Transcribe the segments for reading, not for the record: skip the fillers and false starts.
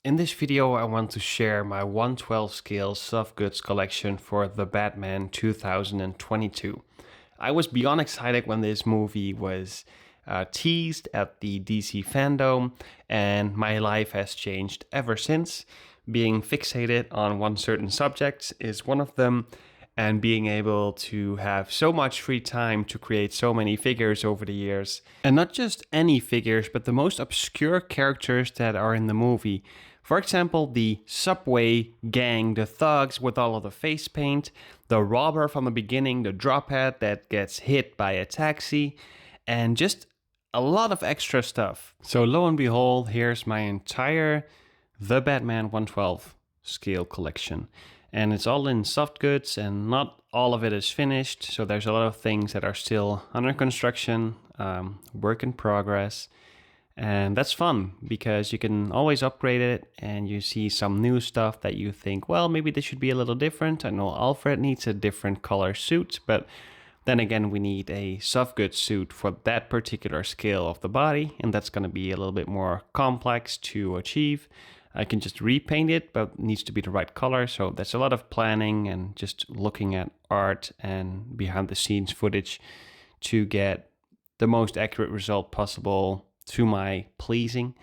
In this video, I want to share my 1/12 scale soft goods collection for The Batman 2022. I was beyond excited when this movie was teased at the DC fandom, and my life has changed ever since. Being fixated on one certain subject is one of them, and being able to have so much free time to create so many figures over the years. And not just any figures, but the most obscure characters that are in the movie. For example, the subway gang, the thugs with all of the face paint, the robber from the beginning, the drophead that gets hit by a taxi, and just a lot of extra stuff. So lo and behold, here's my entire The Batman 1/12 scale collection. And it's all in soft goods, and not all of it is finished. So there's a lot of things that are still under construction, work in progress. And that's fun because you can always upgrade it, and you see some new stuff that you think, well, maybe this should be a little different. I know Alfred needs a different color suit, but then again, we need a soft goods suit for that particular scale of the body, and that's going to be a little bit more complex to achieve. I can just repaint it, but it needs to be the right color. So there's a lot of planning and just looking at art and behind the scenes footage to get the most accurate result possible to my pleasing.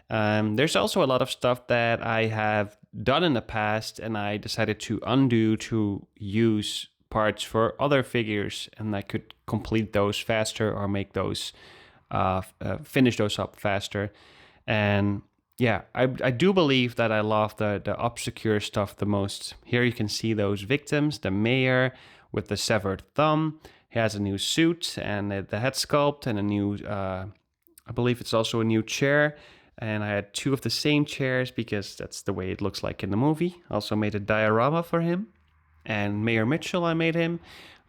There's also a lot of stuff that I have done in the past, and I decided to undo to use parts for other figures, and I could complete those faster or make those finish those up faster. And yeah, I do believe that I love the obscure stuff the most. Here you can see those victims, the mayor with the severed thumb. He has a new suit and the head sculpt and a new, I believe it's also a new chair. And I had two of the same chairs because that's the way it looks like in the movie. Also made a diorama for him. And Mayor Mitchell, I made him.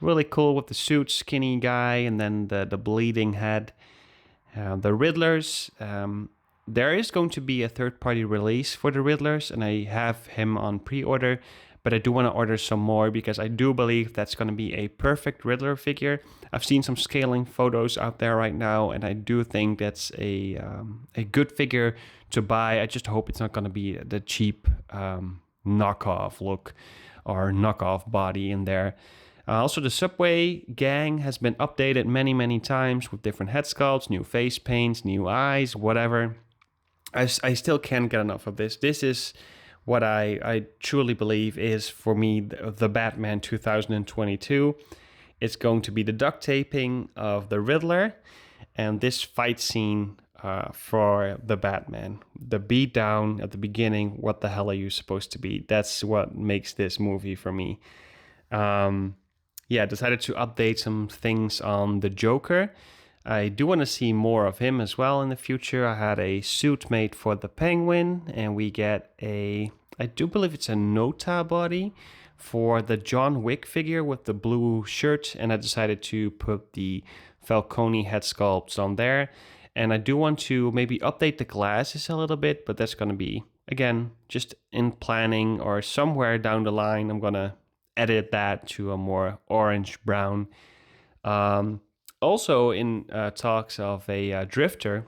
Really cool with the suit, skinny guy, and then the bleeding head. The Riddlers. There is going to be a third-party release for the Riddlers, and I have him on pre-order, but I do want to order some more because I do believe that's going to be a perfect Riddler figure. I've seen some scaling photos out there right now, and I do think that's a good figure to buy. I just hope it's not going to be the cheap knockoff look or knockoff body in there. Also, the subway gang has been updated many times with different head sculpts, new face paints, new eyes, whatever. I still can't get enough of this. This is what I truly believe is, for me, the Batman 2022. It's going to be the duct taping of the Riddler and this fight scene for the Batman. The beatdown at the beginning, what the hell are you supposed to be? That's what makes this movie for me. Yeah, decided to update some things on the Joker. I do want to see more of him as well in the future. I had a suit made for the Penguin, and we get I do believe it's a Nota body for the John Wick figure with the blue shirt, and I decided to put the Falcone head sculpts on there. And I do want to maybe update the glasses a little bit, but that's going to be, again, just in planning, or somewhere down the line, I'm going to edit that to a more orange-brown. Also in talks of a Drifter.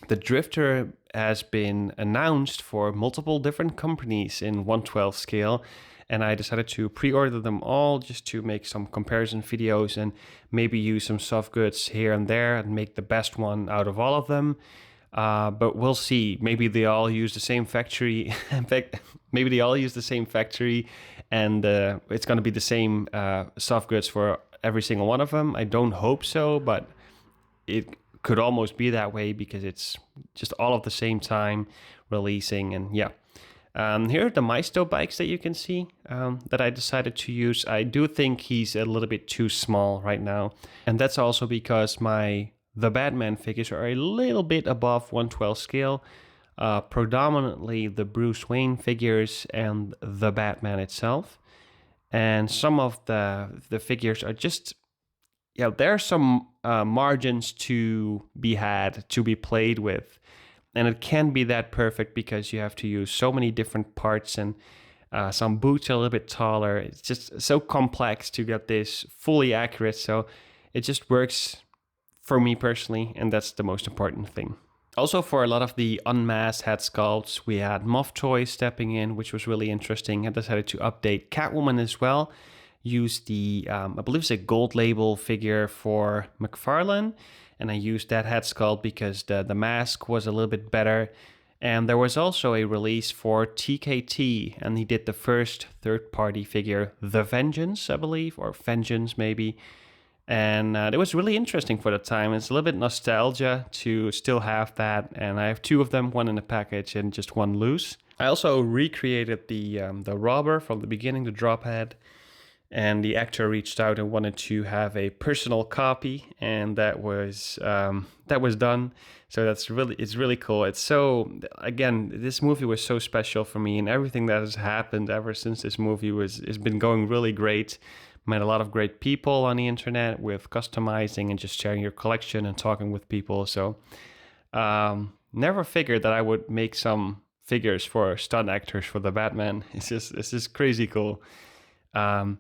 The Drifter has been announced for multiple different companies in 1/12 scale, and I decided to pre-order them all just to make some comparison videos and maybe use some soft goods here and there and make the best one out of all of them. But we'll see. Maybe they all use the same factory. In fact, maybe they all use the same factory, and it's going to be the same soft goods for every single one of them. I don't hope so, but it could almost be that way because it's just all at the same time releasing. And yeah, here are the MTO Bikes that you can see that I decided to use. I do think he's a little bit too small right now, and that's also because the Batman figures are a little bit above 1/12 scale. Predominantly the Bruce Wayne figures and the Batman itself. And some of the figures are just, yeah, there are some margins to be had, to be played with. And it can't be that perfect because you have to use so many different parts, and some boots are a little bit taller. It's just so complex to get this fully accurate. So it just works for me personally, and that's the most important thing. Also, for a lot of the unmasked head sculpts, we had Moth Toy stepping in, which was really interesting. I decided to update Catwoman as well. Use the, I believe it's a gold label figure for McFarlane. And I used that head sculpt because the mask was a little bit better. And there was also a release for TKT, and he did the first third-party figure, The Vengeance, I believe, or Vengeance maybe. And it was really interesting for the time. It's a little bit nostalgia to still have that, and I have two of them, one in a package and just one loose. I also recreated the robber from the beginning, the drop head, and the actor reached out and wanted to have a personal copy, and that was done. So it's really cool. It's so, again, this movie was so special for me, and everything that has happened ever since this movie has been going really great. Met a lot of great people on the internet with customizing and just sharing your collection and talking with people. So never figured that I would make some figures for stunt actors for the Batman. It's just crazy cool. And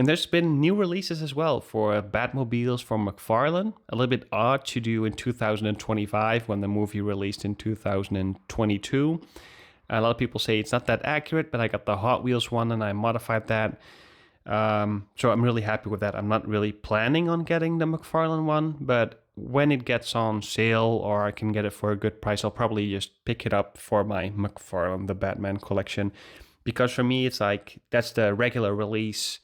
there's been new releases as well for Batmobiles from McFarlane. A little bit odd to do in 2025 when the movie released in 2022. A lot of people say it's not that accurate, but I got the Hot Wheels one and I modified that. So I'm really happy with that. I'm not really planning on getting the McFarlane one, but when it gets on sale or I can get it for a good price, I'll probably just pick it up for my McFarlane, the Batman collection. Because for me, it's like, that's the regular release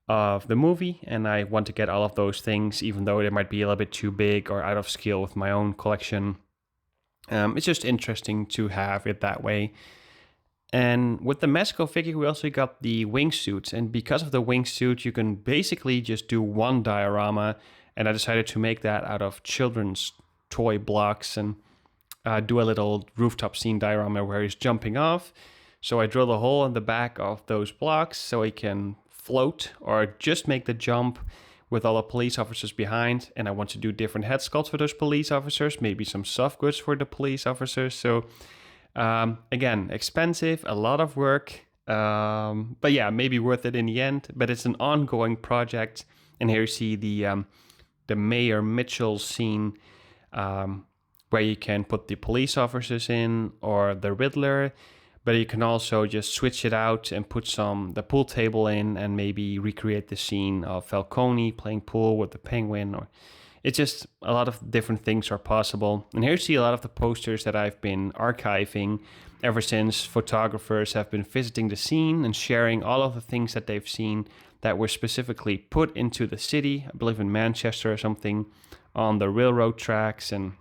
of the movie, and I want to get all of those things, even though they might be a little bit too big or out of scale with my own collection. It's just interesting to have it that way. And with the Mezco figure, we also got the wingsuits. And because of the wingsuit, you can basically just do one diorama. And I decided to make that out of children's toy blocks and do a little rooftop scene diorama where he's jumping off. So I drilled a hole in the back of those blocks so he can float or just make the jump with all the police officers behind. And I want to do different head sculpts for those police officers, maybe some soft goods for the police officers. So again, expensive, a lot of work, but yeah, maybe worth it in the end. But it's an ongoing project. And here you see the Mayor Mitchell scene, where you can put the police officers in or the Riddler, but you can also just switch it out and put the pool table in and maybe recreate the scene of Falcone playing pool with the Penguin. Or it's just a lot of different things are possible. And here you see a lot of the posters that I've been archiving ever since photographers have been visiting the scene and sharing all of the things that they've seen that were specifically put into the city, I believe in Manchester or something, on the railroad tracks and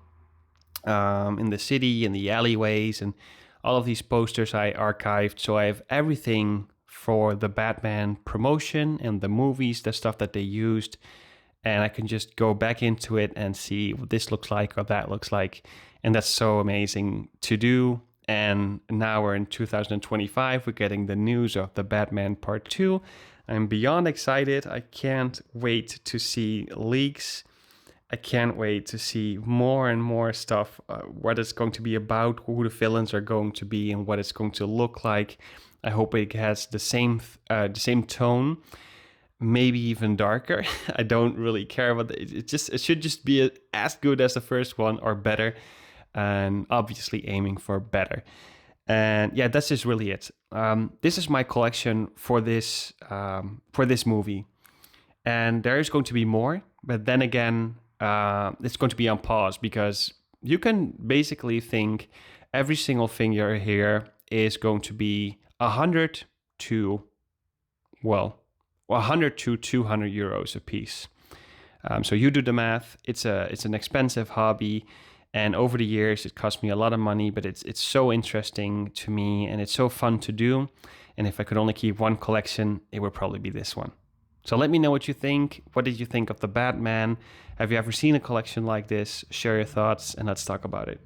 in the city, in the alleyways, and all of these posters I archived. So I have everything for the Batman promotion and the movies, the stuff that they used. And I can just go back into it and see what this looks like or that looks like. And that's so amazing to do. And now we're in 2025. We're getting the news of the Batman Part 2. I'm beyond excited. I can't wait to see leaks. I can't wait to see more and more stuff, what it's going to be about, who the villains are going to be, and what it's going to look like. I hope it has the same tone. Maybe even darker. I don't really care about it. It should just be as good as the first one or better, and obviously aiming for better. And yeah, that's just really it. This is my collection for this movie, and there is going to be more. But then again, it's going to be on pause because you can basically think every single figure here is going to be 100 to 200 euros a piece. So you do the math. It's an expensive hobby, and over the years it cost me a lot of money, but it's so interesting to me and it's so fun to do. And if I could only keep one collection, it would probably be this one. So let me know what you think. What did you think of the Batman? Have you ever seen a collection like this? Share your thoughts and let's talk about it.